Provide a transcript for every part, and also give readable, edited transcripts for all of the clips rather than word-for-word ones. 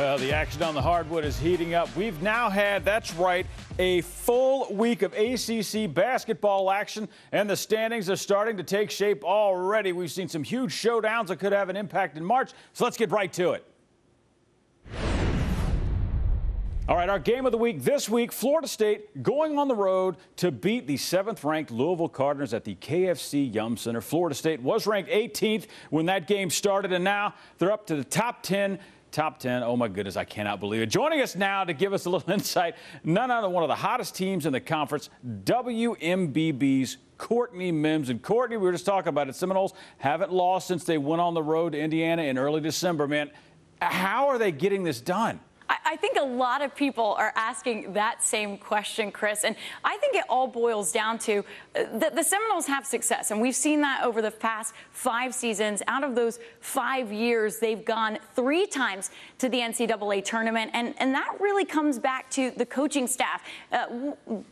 Well, the action on the hardwood is heating up. We've now had, that's right, a full week of ACC basketball action, and the standings are starting to take shape already. We've seen some huge showdowns that could have an impact in March, so let's get right to it. All right, our game of the week this week, Florida State going on the road to beat the 7th-ranked Louisville Cardinals at the KFC Yum Center. Florida State was ranked 18th when that game started, and now they're up to the top 10. Top 10. Oh, my goodness, I cannot believe it. Joining us now to give us a little insight, none other than one of the hottest teams in the conference, WMBB's Courtney Mims. And Courtney, we were just talking about it. Seminoles haven't lost since they went on the road to Indiana in early December. Man, how are they getting this done? I think a lot of people are asking that same question, Chris, and I think it all boils down to the Seminoles have success, and we've seen that over the past 5 seasons. Out of those 5 years, they've gone 3 times to the NCAA tournament, and that really comes back to the coaching staff.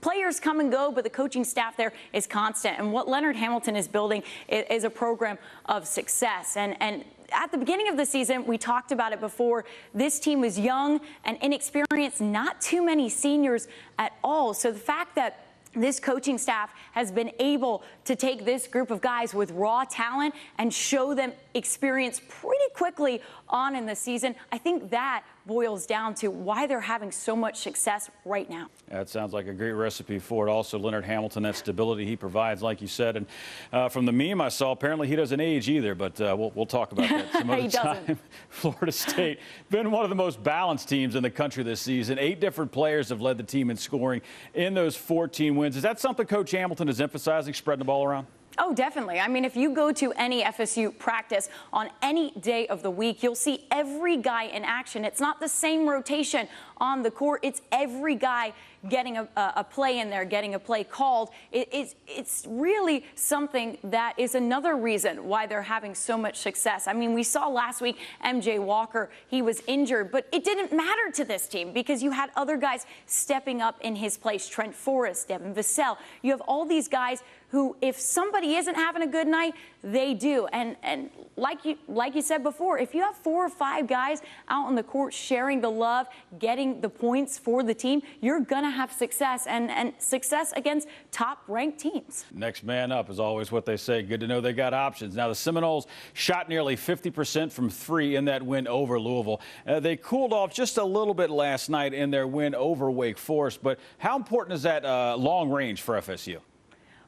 Players come and go, but the coaching staff there is constant, and what Leonard Hamilton is building is a program of success. And at the beginning of the season, we talked about it before, this team was young and inexperienced, not too many seniors at all. So the fact that this coaching staff has been able to take this group of guys with raw talent and show them experience pretty quickly on in the season, I think that boils down to why they're having so much success right now. That sounds like a great recipe for it. Also, Leonard Hamilton, that stability he provides, like you said. And from the meme I saw, apparently he doesn't age either, but we'll talk about that some other time. Florida State, been one of the most balanced teams in the country this season. 8 different players have led the team in scoring in those 14 wins. Is that something Coach Hamilton is emphasizing, spreading the ball around? Oh, definitely. I mean, if you go to any FSU practice on any day of the week, you'll see every guy in action. It's not the same rotation on the court. It's every guy getting a play in there, getting a play called. It's really something that is another reason why they're having so much success. I mean, we saw last week MJ Walker, he was injured, but it didn't matter to this team because you had other guys stepping up in his place. Trent Forrest, Devin Vassell. You have all these guys who, if somebody isn't having a good night, they do. And like you said before, if you have 4 or 5 guys out on the court sharing the love, getting the points for the team, you're going to have success, and success against top-ranked teams. Next man up is always what they say. Good to know they got options. Now, the Seminoles shot nearly 50% from 3 in that win over Louisville. They cooled off just a little bit last night in their win over Wake Forest, but how important is that long range for FSU?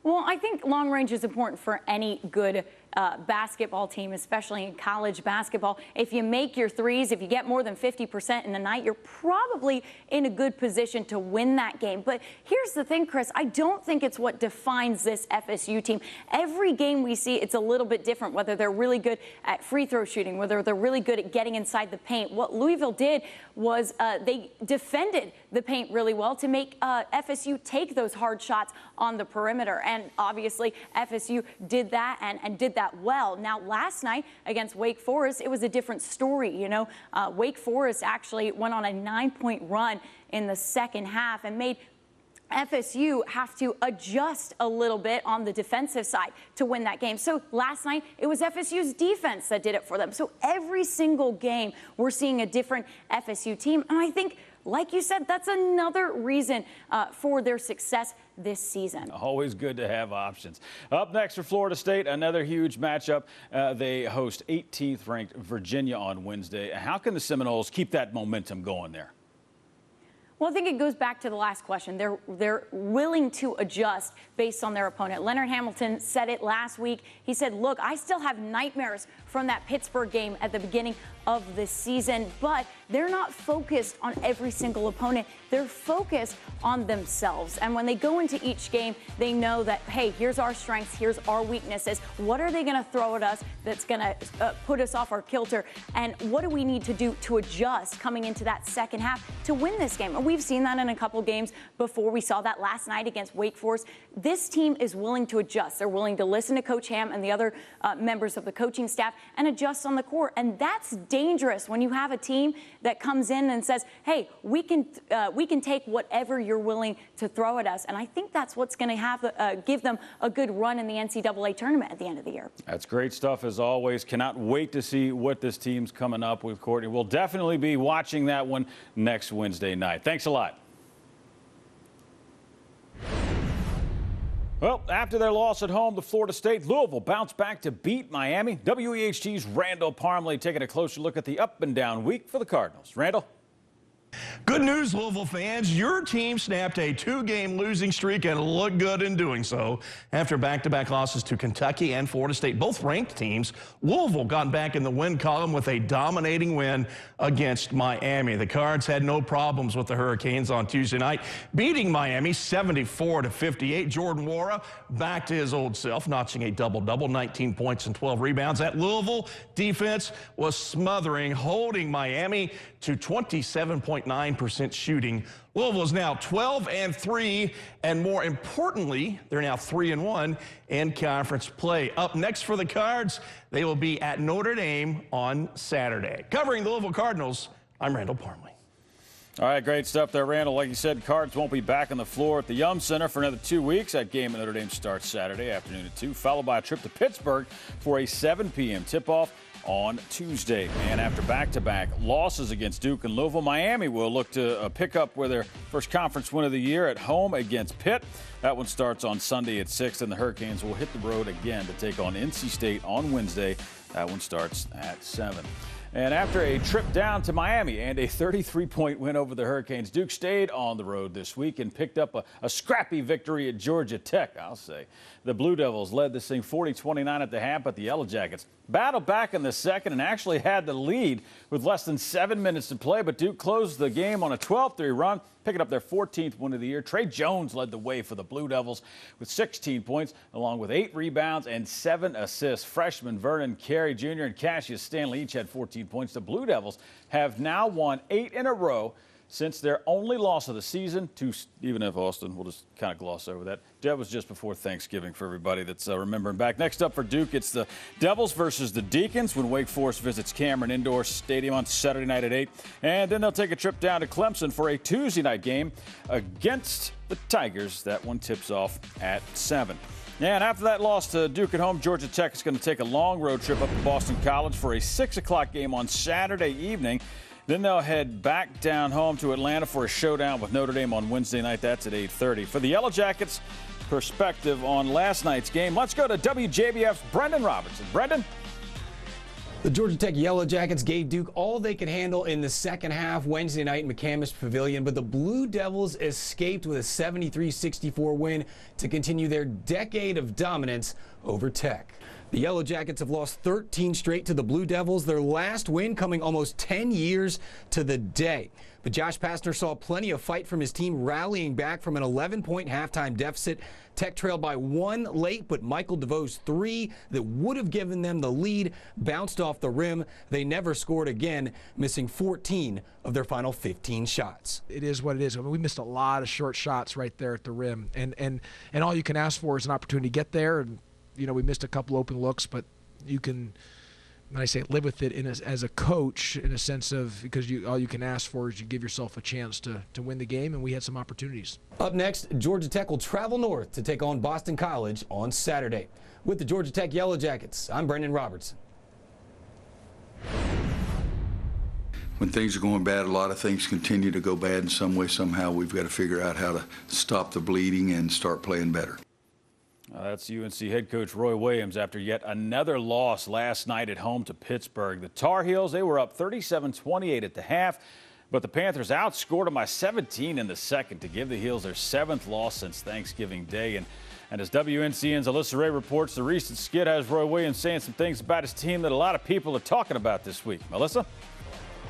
Well, I think long range is important for any good basketball team, especially in college basketball. If you make your threes, if you get more than 50% in a night, you're probably in a good position to win that game. But here's the thing, Chris, I don't think it's what defines this FSU team. Every game we see, it's a little bit different, whether they're really good at free throw shooting, whether they're really good at getting inside the paint. What Louisville did was they defended the paint really well to make FSU take those hard shots on the perimeter. And obviously, FSU did that and did that well. Now, last night against Wake Forest, it was a different story. You know, Wake Forest actually went on a 9-point run in the second half and made FSU have to adjust a little bit on the defensive side to win that game. So last night, it was FSU's defense that did it for them. So every single game, we're seeing a different FSU team. And I think, like you said, that's another reason for their success this season. Always good to have options. Up next for Florida State, another huge matchup. They host 18th ranked Virginia on Wednesday. How can the Seminoles keep that momentum going there? Well, I think it goes back to the last question. They're willing to adjust based on their opponent. Leonard Hamilton said it last week. He said, look, I still have nightmares from that Pittsburgh game at the beginning of the season, but they're not focused on every single opponent. They're focused on themselves. And when they go into each game, they know that, hey, here's our strengths, here's our weaknesses. What are they going to throw at us that's going to put us off our kilter? And what do we need to do to adjust coming into that second half to win this game? And we've seen that in a couple games before. We saw that last night against Wake Forest. This team is willing to adjust. They're willing to listen to Coach Ham and the other members of the coaching staff and adjust on the court. And that's dangerous when you have a team that comes in and says, hey, we can take whatever you're willing to throw at us. And I think that's what's going to give them a good run in the NCAA tournament at the end of the year. That's great stuff as always. Cannot wait to see what this team's coming up with, Courtney. We'll definitely be watching that one next Wednesday night. Thanks a lot. Well, after their loss at home to Florida State, Louisville bounced back to beat Miami. WEHT's Randall Parmley taking a closer look at the up-and-down week for the Cardinals. Randall? Good news, Louisville fans. Your team snapped a 2-game losing streak and looked good in doing so. After back-to-back losses to Kentucky and Florida State, both ranked teams, Louisville got back in the win column with a dominating win against Miami. The Cards had no problems with the Hurricanes on Tuesday night, beating Miami 74-58. Jordan Nwora back to his old self, notching a double-double, 19 points and 12 rebounds. That Louisville defense was smothering, holding Miami to 27.9% shooting. Louisville is now 12-3, and more importantly, they're now 3-1 in conference play. Up next for the Cards, they will be at Notre Dame on Saturday. Covering the Louisville Cardinals, I'm Randall Parmley. All right, great stuff there, Randall. Like you said, Cards won't be back on the floor at the Yum Center for another 2 weeks. That game at Notre Dame starts Saturday afternoon at 2, followed by a trip to Pittsburgh for a 7 p.m. tip-off on Tuesday. And after back-to-back losses against Duke and Louisville, Miami will look to pick up with their first conference win of the year at home against Pitt. That one starts on Sunday at 6, and the Hurricanes will hit the road again to take on NC State on Wednesday. That one starts at 7. And after a trip down to Miami and a 33-point win over the Hurricanes, Duke stayed on the road this week and picked up a scrappy victory at Georgia Tech, I'll say. The Blue Devils led this thing 40-29 at the half, but the Yellow Jackets battled back in the second and actually had the lead with less than 7 minutes to play, but Duke closed the game on a 12-3 run, picking up their 14th win of the year. Trey Jones led the way for the Blue Devils with 16 points, along with 8 rebounds and 7 assists. Freshmen Vernon Carey Jr. and Cassius Stanley each had 14 points. The Blue Devils have now won 8 in a row since their only loss of the season to Stephen F. Austin. We'll just kind of gloss over that. That was just before Thanksgiving for everybody that's remembering back. Next up for Duke, it's the Devils versus the Deacons when Wake Forest visits Cameron Indoor Stadium on Saturday night at 8. And then they'll take a trip down to Clemson for a Tuesday night game against the Tigers. That one tips off at 7. And after that loss to Duke at home, Georgia Tech is going to take a long road trip up to Boston College for a 6 o'clock game on Saturday evening. Then they'll head back down home to Atlanta for a showdown with Notre Dame on Wednesday night. That's at 8:30. For the Yellow Jackets, perspective on last night's game, let's go to WJBF's Brendan Robertson. Brendan? The Georgia Tech Yellow Jackets gave Duke all they could handle in the second half Wednesday night in McCamus Pavilion, but the Blue Devils escaped with a 73-64 win to continue their decade of dominance over Tech. The Yellow Jackets have lost 13 straight to the Blue Devils, their last win coming almost 10 years to the day. But Josh Pastner saw plenty of fight from his team rallying back from an 11-point halftime deficit. Tech trailed by 1 late, but Michael DeVoe's 3 that would have given them the lead bounced off the rim. They never scored again, missing 14 of their final 15 shots. It is what it is. I mean, we missed a lot of short shots right there at the rim, and all you can ask for is an opportunity to get there. And you know, we missed a couple open looks, but you can, when I say live with it as a coach, in a sense of, because all you can ask for is you give yourself a chance to win the game, and we had some opportunities. Up next, Georgia Tech will travel north to take on Boston College on Saturday. With the Georgia Tech Yellow Jackets, I'm Brendan Robertson. When things are going bad, a lot of things continue to go bad in some way, somehow. We've got to figure out how to stop the bleeding and start playing better. That's UNC head coach Roy Williams after yet another loss last night at home to Pittsburgh. The Tar Heels, they were up 37-28 at the half, but the Panthers outscored them by 17 in the second to give the Heels their 7th loss since Thanksgiving Day. And as WNCN's Alyssa Ray reports, the recent skid has Roy Williams saying some things about his team that a lot of people are talking about this week. Melissa?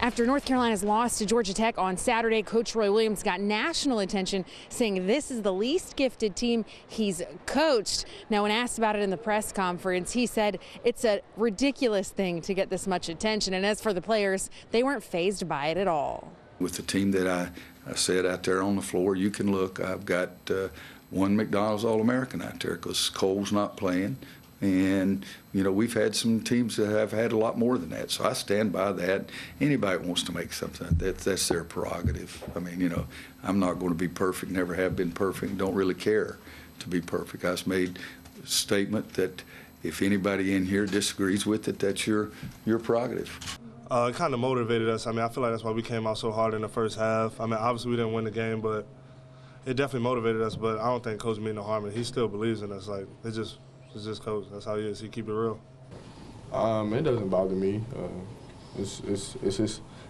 After North Carolina's loss to Georgia Tech on Saturday, Coach Roy Williams got national attention, saying this is the least gifted team he's coached. Now, when asked about it in the press conference, he said it's a ridiculous thing to get this much attention. And as for the players, they weren't fazed by it at all. With the team that I said out there on the floor, you can look. I've got one McDonald's All-American out there because Cole's not playing. And, you know, we've had some teams that have had a lot more than that. So I stand by that. Anybody that wants to make something, that's their prerogative. I mean, you know, I'm not going to be perfect, never have been perfect, don't really care to be perfect. I just made a statement that if anybody in here disagrees with it, that's your prerogative. It kind of motivated us. I mean, I feel like that's why we came out so hard in the first half. I mean, obviously we didn't win the game, but it definitely motivated us. But I don't think Coach meant no harm. He still believes in us. Like, it's just Coach. That's how he is. He keep it real. It doesn't bother me. It's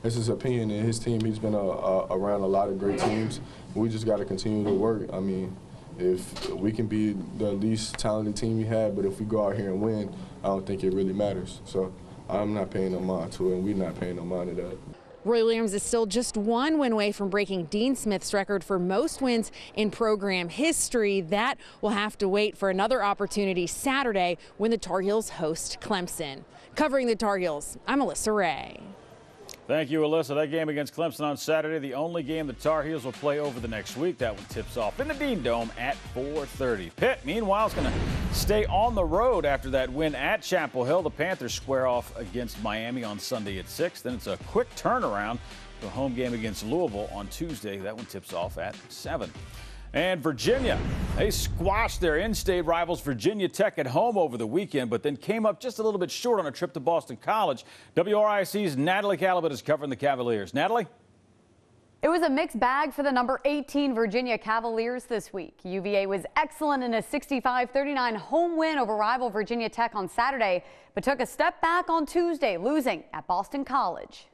his opinion and his team. He's been around a lot of great teams. We just got to continue to work. I mean, if we can be the least talented team we have, but if we go out here and win, I don't think it really matters. So I'm not paying no mind to it, and we're not paying no mind to that. Roy Williams is still just one win away from breaking Dean Smith's record for most wins in program history. That will have to wait for another opportunity Saturday when the Tar Heels host Clemson. Covering the Tar Heels, I'm Alyssa Ray. Thank you, Alyssa. That game against Clemson on Saturday, the only game the Tar Heels will play over the next week. That one tips off in the Dean Dome at 4:30. Pitt, meanwhile, is going to stay on the road after that win at Chapel Hill. The Panthers square off against Miami on Sunday at 6. Then it's a quick turnaround to a home game against Louisville on Tuesday. That one tips off at 7. And Virginia, they squashed their in-state rivals Virginia Tech at home over the weekend, but then came up just a little bit short on a trip to Boston College. WRIC's Natalie Calabit is covering the Cavaliers. Natalie? It was a mixed bag for the number 18 Virginia Cavaliers this week. UVA was excellent in a 65-39 home win over rival Virginia Tech on Saturday, but took a step back on Tuesday, losing at Boston College.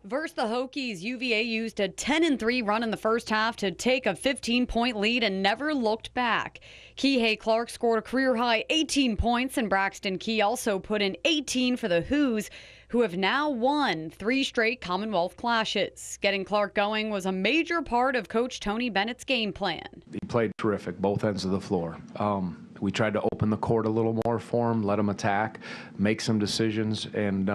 Versus the Hokies, UVA used a 10-3 run in the first half to take a 15-point lead and never looked back. Kihei Clark scored a career-high 18 points, and Braxton Key also put in 18 for the Hoos, who have now won 3 straight Commonwealth clashes. Getting Clark going was a major part of Coach Tony Bennett's game plan. He played terrific, both ends of the floor. We tried to open the court a little more for him, let him attack, make some decisions, and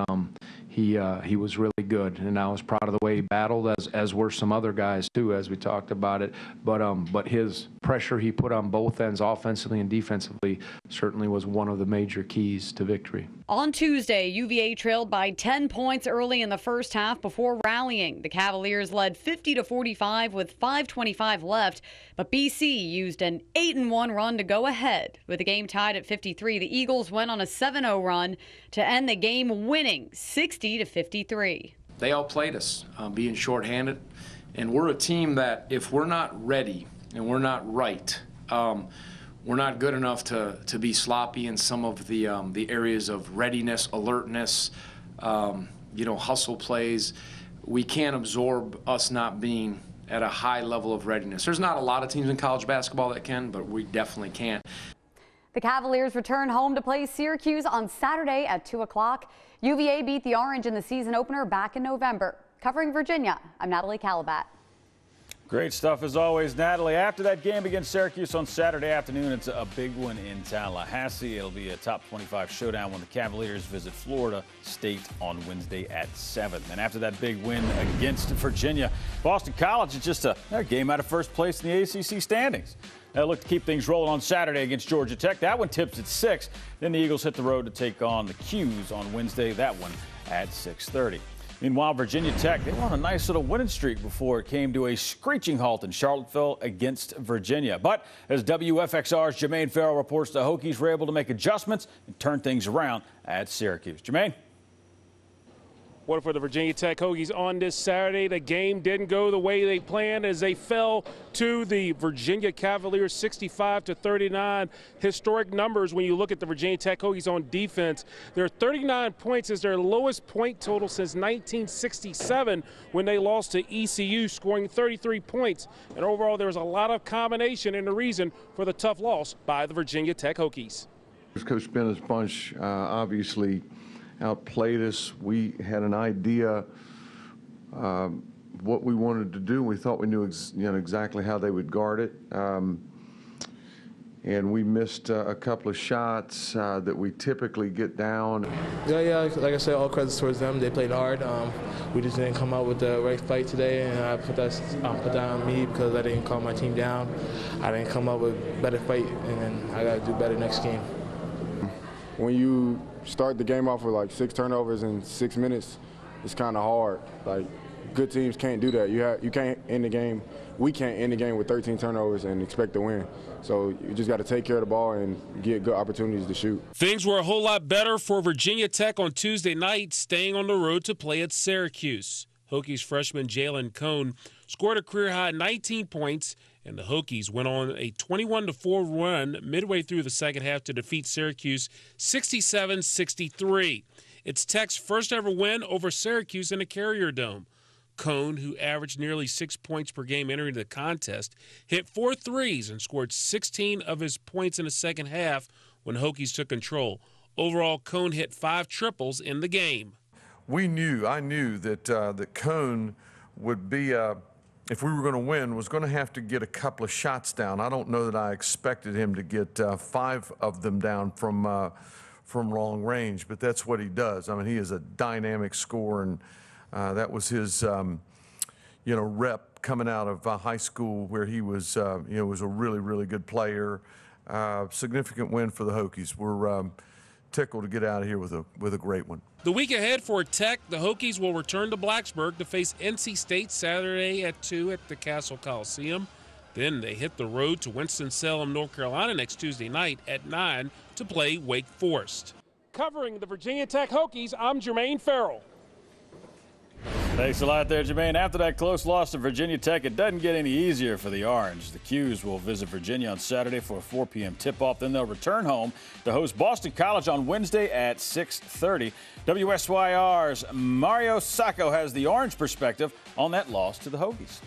he was really good. And I was proud of the way he battled, as were some other guys too, as we talked about it. But his pressure he put on both ends, offensively and defensively, certainly was one of the major keys to victory. On Tuesday, UVA trailed by 10 points early in the first half before rallying. The Cavaliers led 50-45 with 5:25 left, but BC used an 8-1 run to go ahead. With the game tied at 53, the Eagles went on a 7-0 run to end the game winning 60-53. They outplayed us, being shorthanded, and we're a team that if we're not ready and we're not right, we're not good enough to be sloppy in some of the areas of readiness, alertness, hustle plays. We can't absorb us not being at a high level of readiness. There's not a lot of teams in college basketball that can, but we definitely can't. The Cavaliers return home to play Syracuse on Saturday at 2 o'clock. UVA beat the Orange in the season opener back in November. Covering Virginia, I'm Natalie Calabit. Great stuff as always, Natalie. After that game against Syracuse on Saturday afternoon, it's a big one in Tallahassee. It'll be a top 25 showdown when the Cavaliers visit Florida State on Wednesday at 7. And after that big win against Virginia, Boston College is just a game out of first place in the ACC standings. They'll look to keep things rolling on Saturday against Georgia Tech. That one tips at 6. Then the Eagles hit the road to take on the Qs on Wednesday. That one at 6:30. Meanwhile, Virginia Tech, they were on a nice little winning streak before it came to a screeching halt in Charlottesville against Virginia. But as WFXR's Jermaine Farrell reports, the Hokies were able to make adjustments and turn things around at Syracuse. Jermaine? What for the Virginia Tech Hokies on this Saturday? The game didn't go the way they planned as they fell to the Virginia Cavaliers 65-39. Historic numbers when you look at the Virginia Tech Hokies on defense. Their 39 points is their lowest point total since 1967 when they lost to ECU, scoring 33 points. And overall, there was a lot of combination and the reason for the tough loss by the Virginia Tech Hokies. Coach Bennett's bunch obviously outplayed us. We had an idea what we wanted to do. We thought we knew exactly how they would guard it. and we missed a couple of shots that we typically get down. Yeah, like I said, all credits towards them. They played hard. We just didn't come out with the right fight today, and I put that on me because I didn't calm my team down. I didn't come up with better fight, and then I got to do better next game. When you start the game off with like 6 turnovers in 6 minutes, it's kind of hard. Like, good teams can't do that. You can't end the game. We can't end the game with 13 turnovers and expect to win. So you just got to take care of the ball and get good opportunities to shoot. Things were a whole lot better for Virginia Tech on Tuesday night, staying on the road to play at Syracuse. Hokies freshman Jalen Cone scored a career-high 19 points, and the Hokies went on a 21-4 run midway through the second half to defeat Syracuse 67-63. It's Tech's first-ever win over Syracuse in the Carrier Dome. Cone, who averaged nearly 6 points per game entering the contest, hit 4 threes and scored 16 of his points in the second half when Hokies took control. Overall, Cone hit 5 triples in the game. I knew that Cone would be, if we were going to win, was going to have to get a couple of shots down. I don't know that I expected him to get 5 of them down from long range, but that's what he does. I mean, he is a dynamic scorer, and that was his, rep coming out of high school, where he was, was a really, really good player. Significant win for the Hokies. We're tickled to get out of here with a great one. The week ahead for Tech, the Hokies will return to Blacksburg to face NC State Saturday at 2 at the Castle Coliseum. Then they hit the road to Winston-Salem, North Carolina next Tuesday night at 9 to play Wake Forest. Covering the Virginia Tech Hokies, I'm Jermaine Farrell. Thanks a lot there, Jermaine. After that close loss to Virginia Tech, it doesn't get any easier for the Orange. The 'Cuse will visit Virginia on Saturday for a 4 p.m. tip-off. Then they'll return home to host Boston College on Wednesday at 6:30. WSYR's Mario Sacco has the Orange perspective on that loss to the Hokies.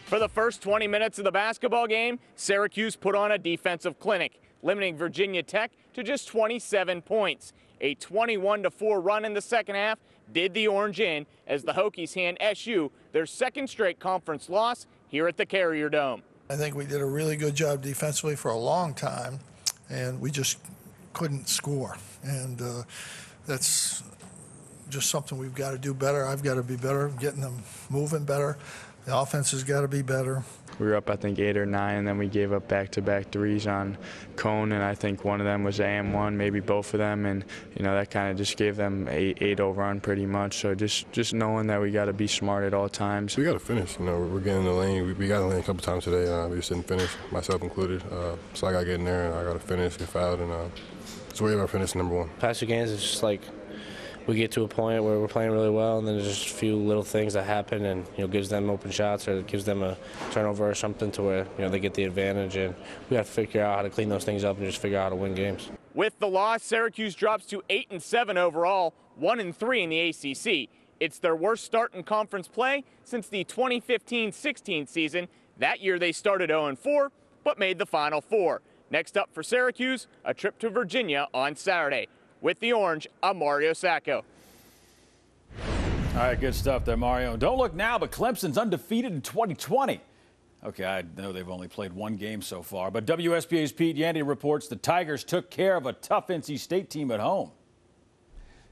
For the first 20 minutes of the basketball game, Syracuse put on a defensive clinic, limiting Virginia Tech to just 27 points. A 21-4 run in the second half did the Orange in as the Hokies hand SU their second straight conference loss here at the Carrier Dome. I think we did a really good job defensively for a long time, and we just couldn't score. And that's just something we've got to do better. I've got to be better, getting them moving better. The offense has got to be better. We were up, I think, 8 or 9, and then we gave up back-to-back threes on Cone, and I think one of them was AM1, maybe both of them, and that kind of just gave them a 8-0 run pretty much. So just knowing that we got to be smart at all times. We got to finish. We're getting in the lane. We got in the lane a couple times today. We just didn't finish, myself included. So I got to get in there, and I got to finish, get fouled, and just worry about finishing number 1. Past few games, it's just like we get to a point where we're playing really well, and then there's just a few little things that happen, and gives them open shots, or gives them a turnover or something to where they get the advantage, and we have to figure out how to clean those things up and just figure out how to win games. With the loss, Syracuse drops to 8-7 overall, 1-3 in the ACC. It's their worst start in conference play since the 2015-16 season. That year they started 0-4, but made the Final Four. Next up for Syracuse, a trip to Virginia on Saturday. With the Orange, I'm Mario Sacco. All right, good stuff there, Mario. Don't look now, but Clemson's undefeated in 2020. Okay, I know they've only played 1 game so far, but WSBA's Pete Yandy reports the Tigers took care of a tough NC State team at home.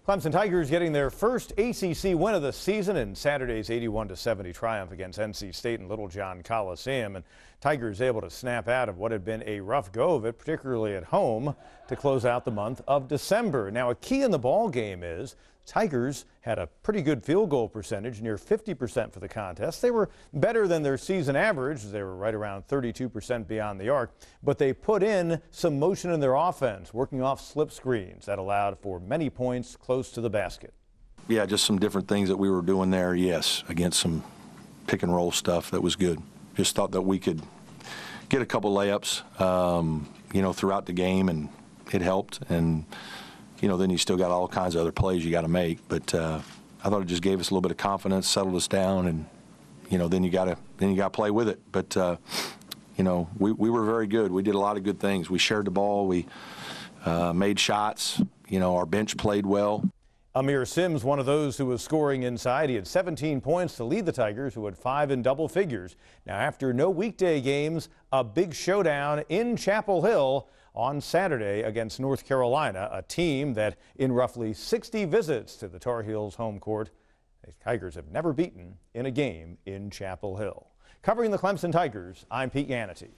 Clemson Tigers getting their first ACC win of the season in Saturday's 81-70 triumph against NC State in Littlejohn Coliseum. And Tigers able to snap out of what had been a rough go of it, particularly at home, to close out the month of December. Now, a key in the ball game is Tigers had a pretty good field goal percentage, near 50% for the contest. They were better than their season average. They were right around 32% beyond the arc, but they put in some motion in their offense, working off slip screens that allowed for many points close to the basket. Yeah, just some different things that we were doing there, yes, against some pick and roll stuff that was good. Just thought that we could get a couple layups, throughout the game, and it helped. And then you still got all kinds of other plays you got to make. But I thought it just gave us a little bit of confidence, settled us down, and then you got to play with it. But we were very good. We did a lot of good things. We shared the ball. We made shots. Our bench played well. Amir Sims, one of those who was scoring inside. He had 17 points to lead the Tigers, who had 5 in double figures. Now, after no weekday games, a big showdown in Chapel Hill on Saturday against North Carolina, a team that in roughly 60 visits to the Tar Heels home court, the Tigers have never beaten in a game in Chapel Hill. Covering the Clemson Tigers, I'm Pete Ganity.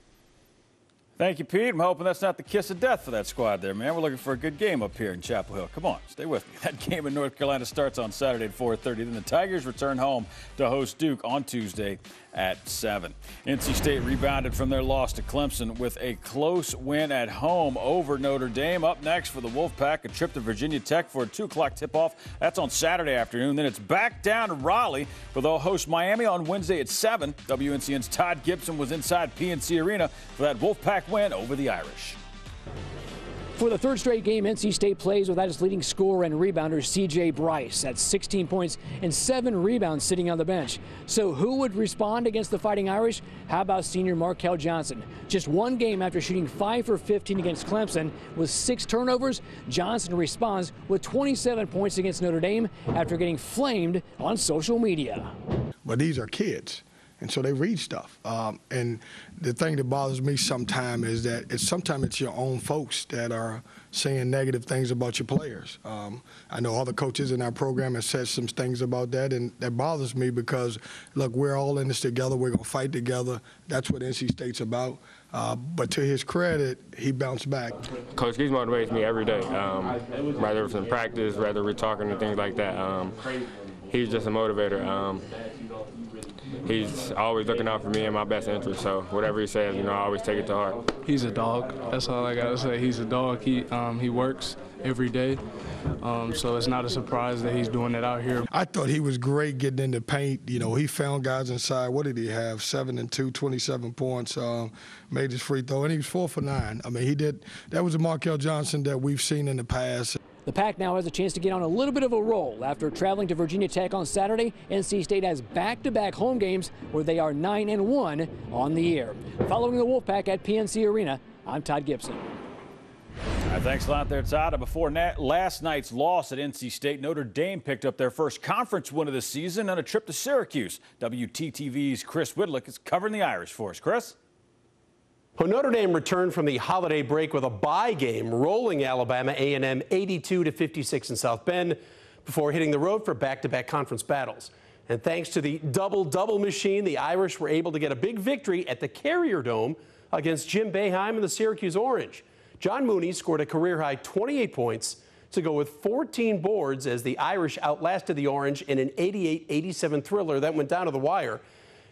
Thank you, Pete. I'm hoping that's not the kiss of death for that squad there, man. We're looking for a good game up here in Chapel Hill. Come on, stay with me. That game in North Carolina starts on Saturday at 4:30. Then the Tigers return home to host Duke on Tuesday at 7. NC State rebounded from their loss to Clemson with a close win at home over Notre Dame. Up next for the Wolfpack, a trip to Virginia Tech for a 2 o'clock tip-off. That's on Saturday afternoon. Then it's back down to Raleigh, where they'll host Miami on Wednesday at 7. WNCN's Todd Gibson was inside PNC Arena for that Wolfpack win over the Irish. For the third straight game, NC State plays without its leading scorer and rebounder, C.J. Bryce. That's 16 points and 7 rebounds sitting on the bench. So who would respond against the Fighting Irish? How about senior Markel Johnson? Just one game after shooting 5 for 15 against Clemson with 6 turnovers, Johnson responds with 27 points against Notre Dame after getting flamed on social media. But these are kids. And so they read stuff. And the thing that bothers me sometimes is that sometimes it's your own folks that are saying negative things about your players. I know all the coaches in our program have said some things about that, and that bothers me because, look, we're all in this together. We're going to fight together. That's what NC State's about. But to his credit, he bounced back. Coach Gies motivates me every day, whether it's in practice, whether we're talking and things like that. He's just a motivator. He's always looking out for me and my best interest, so whatever he says, I always take it to heart. He's a dog. That's all I got to say. He's a dog. He works every day, so it's not a surprise that he's doing it out here. I thought he was great getting in the paint. He found guys inside. What did he have? 7 and 2, 27 points, made his free throw, and he was 4 for 9. I mean, he did. That was a Markel Johnson that we've seen in the past. The Pack now has a chance to get on a little bit of a roll. After traveling to Virginia Tech on Saturday, NC State has back-to-back home games where they are 9-1 on the year. Following the Wolfpack at PNC Arena, I'm Todd Gibson. All right, thanks a lot there, Todd. Before last night's loss at NC State, Notre Dame picked up their first conference win of the season on a trip to Syracuse. WTTV's Chris Whitlock is covering the Irish for us. Chris? Well, Notre Dame returned from the holiday break with a bye game, rolling Alabama A&M 82-56 in South Bend before hitting the road for back-to-back conference battles. And thanks to the double-double machine, the Irish were able to get a big victory at the Carrier Dome against Jim Boeheim and the Syracuse Orange. John Mooney scored a career-high 28 points to go with 14 boards as the Irish outlasted the Orange in an 88-87 thriller that went down to the wire.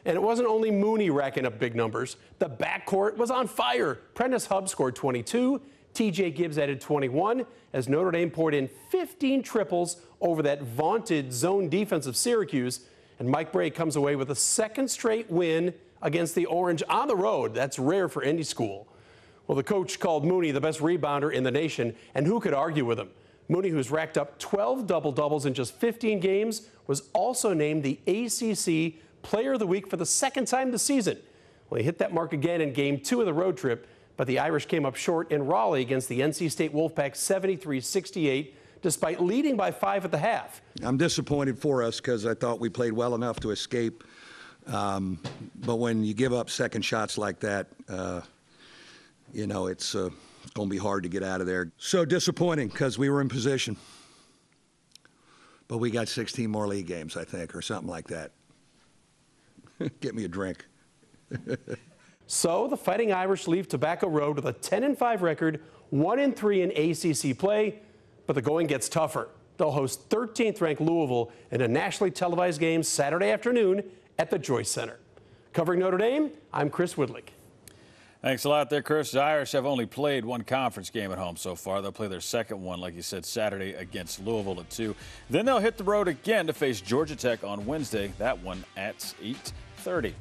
And it wasn't only Mooney racking up big numbers. The backcourt was on fire. Prentice Hubb scored 22. T.J. Gibbs added 21 as Notre Dame poured in 15 triples over that vaunted zone defense of Syracuse. And Mike Bray comes away with a second straight win against the Orange on the road. That's rare for any school. Well, the coach called Mooney the best rebounder in the nation, and who could argue with him? Mooney, who's racked up 12 double-doubles in just 15 games, was also named the ACC Player of the Week for the second time this season. Well, he hit that mark again in Game 2 of the road trip, but the Irish came up short in Raleigh against the NC State Wolfpack 73-68, despite leading by 5 at the half. I'm disappointed for us because I thought we played well enough to escape. But when you give up second shots like that, it's going to be hard to get out of there. So disappointing because we were in position. But we got 16 more league games, I think, or something like that. Get me a drink. So the Fighting Irish leave Tobacco Road with a 10-5 record, 1-3 in ACC play, but the going gets tougher. They'll host 13th-ranked Louisville in a nationally televised game Saturday afternoon at the Joyce Center. Covering Notre Dame, I'm Chris Whitlock. Thanks a lot there, Chris. The Irish have only played one conference game at home so far. They'll play their second one, like you said, Saturday against Louisville at 2. Then they'll hit the road again to face Georgia Tech on Wednesday, that one at 8:30.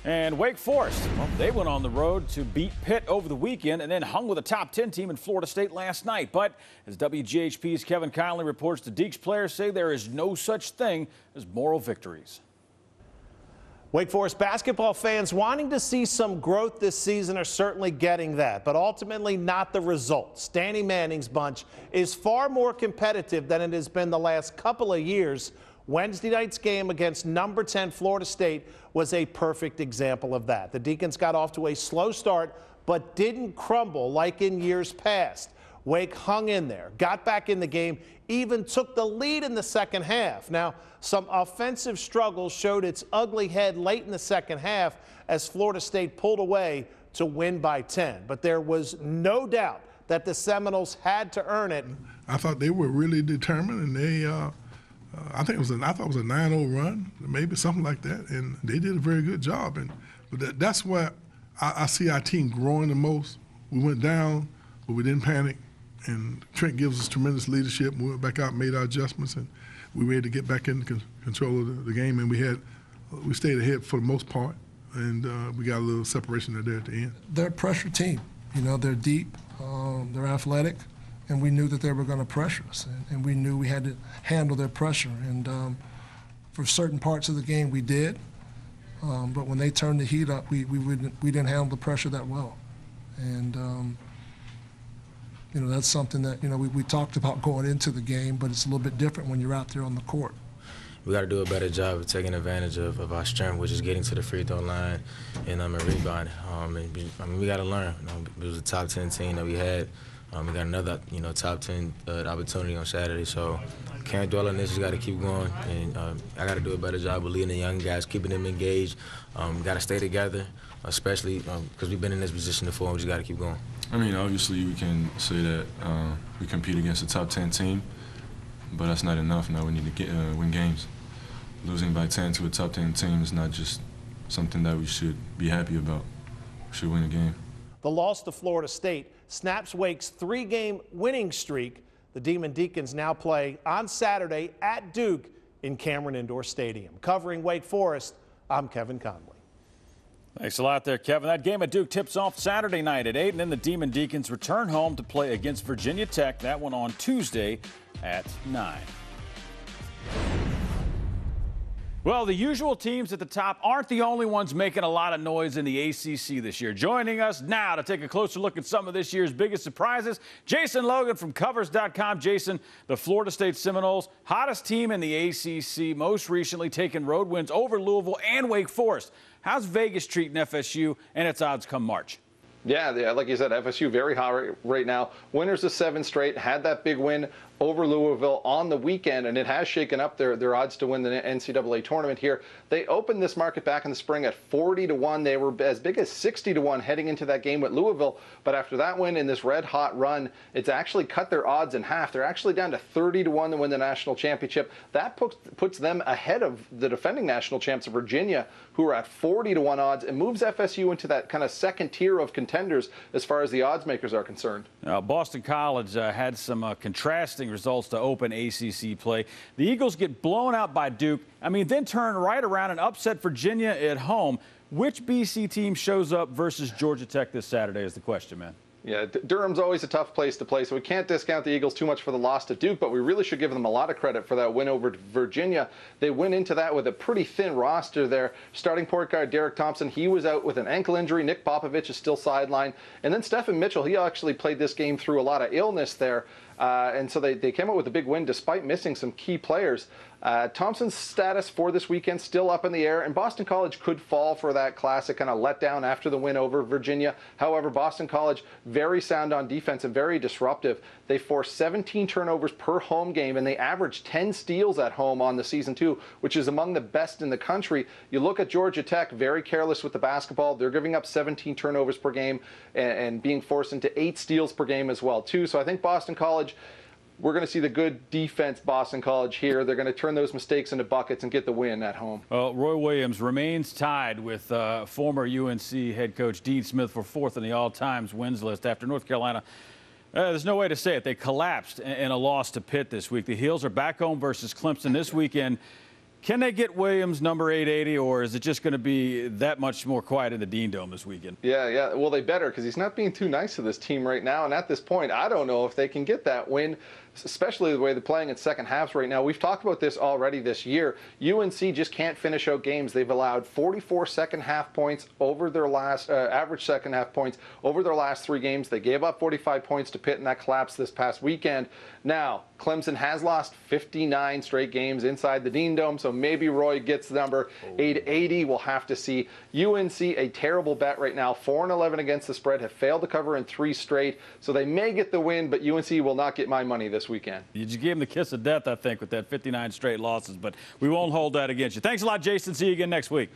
And Wake Forest, well, they went on the road to beat Pitt over the weekend and then hung with a top 10 team in Florida State last night. But as WGHP's Kevin Conley reports, the Deacs players say there is no such thing as moral victories. Wake Forest basketball fans wanting to see some growth this season are certainly getting that, but ultimately not the results. Danny Manning's bunch is far more competitive than it has been the last couple of years. Wednesday night's game against number 10 Florida State was a perfect example of that. The Deacons got off to a slow start, but didn't crumble like in years past. Wake hung in there, got back in the game, even took the lead in the second half. Now, some offensive struggles showed its ugly head late in the second half as Florida State pulled away to win by 10. But there was no doubt that the Seminoles had to earn it. I thought they were really determined, and they, I thought it was a 9-0 run, maybe something like that, and they did a very good job. But that's where I see our team growing the most. We went down, but we didn't panic. And Trent gives us tremendous leadership. We went back out and made our adjustments, and we were able to get back in control of the game. And we stayed ahead for the most part, and we got a little separation there at the end. They're a pressure team. You know, they're deep, they're athletic, and we knew that they were going to pressure us, and we knew we had to handle their pressure. And for certain parts of the game, we did. But when they turned the heat up, we didn't handle the pressure that well. And you know, that's something that, you know, we talked about going into the game, but it's a little bit different when you're out there on the court. We got to do a better job of taking advantage of our strength, which is getting to the free throw line and rebounding. We got to learn. It was a top 10 team that we had. We got another, top 10 opportunity on Saturday. So can't dwell on this. Just got to keep going, and I got to do a better job of leading the young guys, keeping them engaged. Got to stay together, especially because we've been in this position before. We just got to keep going. I mean, obviously, we can say that we compete against a top 10 team, but that's not enough. Now we need to win games. Losing by 10 to a top 10 team is not just something that we should be happy about. We should win a game. The loss to Florida State snaps Wake's 3-game winning streak. The Demon Deacons now play on Saturday at Duke in Cameron Indoor Stadium. Covering Wake Forest, I'm Kevin Conley. Thanks a lot there, Kevin. That game at Duke tips off Saturday night at 8, and then the Demon Deacons return home to play against Virginia Tech. That one on Tuesday at 9. Well, the usual teams at the top aren't the only ones making a lot of noise in the ACC this year. Joining us now to take a closer look at some of this year's biggest surprises, Jason Logan from Covers.com. Jason, the Florida State Seminoles, hottest team in the ACC, most recently taking road wins over Louisville and Wake Forest. How's Vegas treating FSU and its odds come March? Yeah, like you said, FSU very hot right now. Winners of 7 straight, had that big win over Louisville on the weekend, and it has shaken up their odds to win the NCAA tournament here. They opened this market back in the spring at 40-1. They were as big as 60-1 heading into that game with Louisville, but after that win in this red-hot run, it's actually cut their odds in half. They're actually down to 30-1 to win the national championship. That puts them ahead of the defending national champs of Virginia, who are at 40-1 odds, and moves FSU into that kind of second tier of contenders as far as the odds makers are concerned. Now, Boston College had some contrasting results to open ACC play. The Eagles get blown out by Duke, then turn right around and upset Virginia at home. Which BC team shows up versus Georgia Tech this Saturday is the question, man. Yeah, Durham's always a tough place to play, so we can't discount the Eagles too much for the loss to Duke, but we really should give them a lot of credit for that win over Virginia. They went into that with a pretty thin roster there. Starting point guard Derek Thompson, he was out with an ankle injury. Nick Popovich is still sidelined. And then Stephen Mitchell, he actually played this game through a lot of illness there. And so they came out with a big win despite missing some key players. Thompson's status for this weekend still up in the air, and Boston College could fall for that classic kind of letdown after the win over Virginia. However, Boston College very sound on defense and very disruptive. They forced 17 turnovers per home game, and they averaged 10 steals at home on the season too, which is among the best in the country. You look at Georgia Tech, very careless with the basketball. They're giving up 17 turnovers per game and being forced into 8 steals per game as well too. So I think Boston College, we're going to see the good defense Boston College here. They're going to turn those mistakes into buckets and get the win at home. Well, Roy Williams remains tied with former UNC head coach Dean Smith for 4th in the all-time wins list after North Carolina. There's no way to say it. They collapsed in a loss to Pitt this week. The Heels are back home versus Clemson this weekend. Can they get Williams number 880, or is it just going to be that much more quiet in the Dean Dome this weekend? Yeah. Well, they better, because he's not being too nice to this team right now. And at this point, I don't know if they can get that win, especially the way they're playing in second halves right now. We've talked about this already this year. UNC just can't finish out games. They've allowed 44 second half points over their last average second half points over their last 3 games. They gave up 45 points to Pitt in that collapse this past weekend. Now, Clemson has lost 59 straight games inside the Dean Dome, so maybe Roy gets the number 880. We'll have to see. UNC, a terrible bet right now, 4-11 against the spread, have failed to cover in 3 straight, so they may get the win, but UNC will not get my money this weekend. You gave him the kiss of death, I think, with that 59 straight losses, but we won't hold that against you. Thanks a lot, Jason. See you again next week.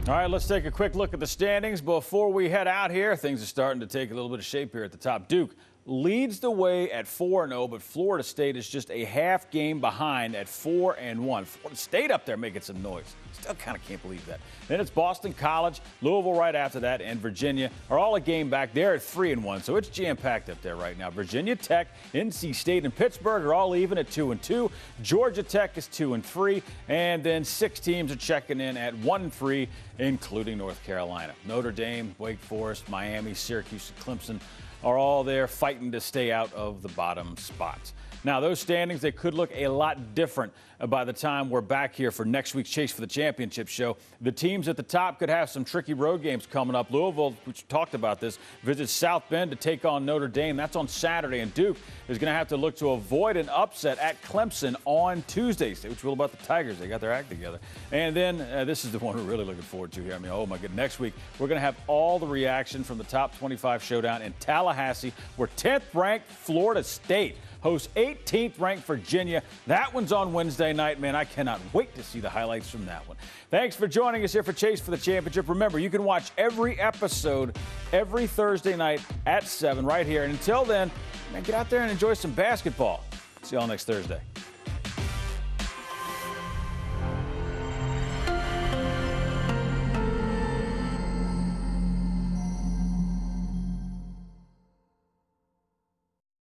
All right, let's take a quick look at the standings before we head out here. Things are starting to take a little bit of shape here at the top. Duke leads the way at 4-0, but Florida State is just a half game behind at 4-1. Florida State up there making some noise. Still kind of can't believe that. Then it's Boston College, Louisville right after that, and Virginia are all a game back. They're at 3-1, so it's jam-packed up there right now. Virginia Tech, NC State, and Pittsburgh are all even at 2-2. Georgia Tech is 2-3, and then 6 teams are checking in at 1-3, including North Carolina. Notre Dame, Wake Forest, Miami, Syracuse, and Clemson are all there fighting to stay out of the bottom spots. Now, those standings, they could look a lot different by the time we're back here for next week's Chase for the Championship show. The teams at the top could have some tricky road games coming up. Louisville, which talked about this, visits South Bend to take on Notre Dame. That's on Saturday. And Duke is going to have to look to avoid an upset at Clemson on Tuesday. Say what you will about the Tigers. They got their act together. And then this is the one we're really looking forward to here. I mean, oh, my goodness. Next week, we're going to have all the reaction from the top 25 showdown in Tallahassee, where 10th-ranked Florida State hosts 18th ranked Virginia. That one's on Wednesday night. Man, I cannot wait to see the highlights from that one. Thanks for joining us here for Chase for the Championship. Remember, you can watch every episode every Thursday night at 7 right here. And until then, man, get out there and enjoy some basketball. See y'all next Thursday.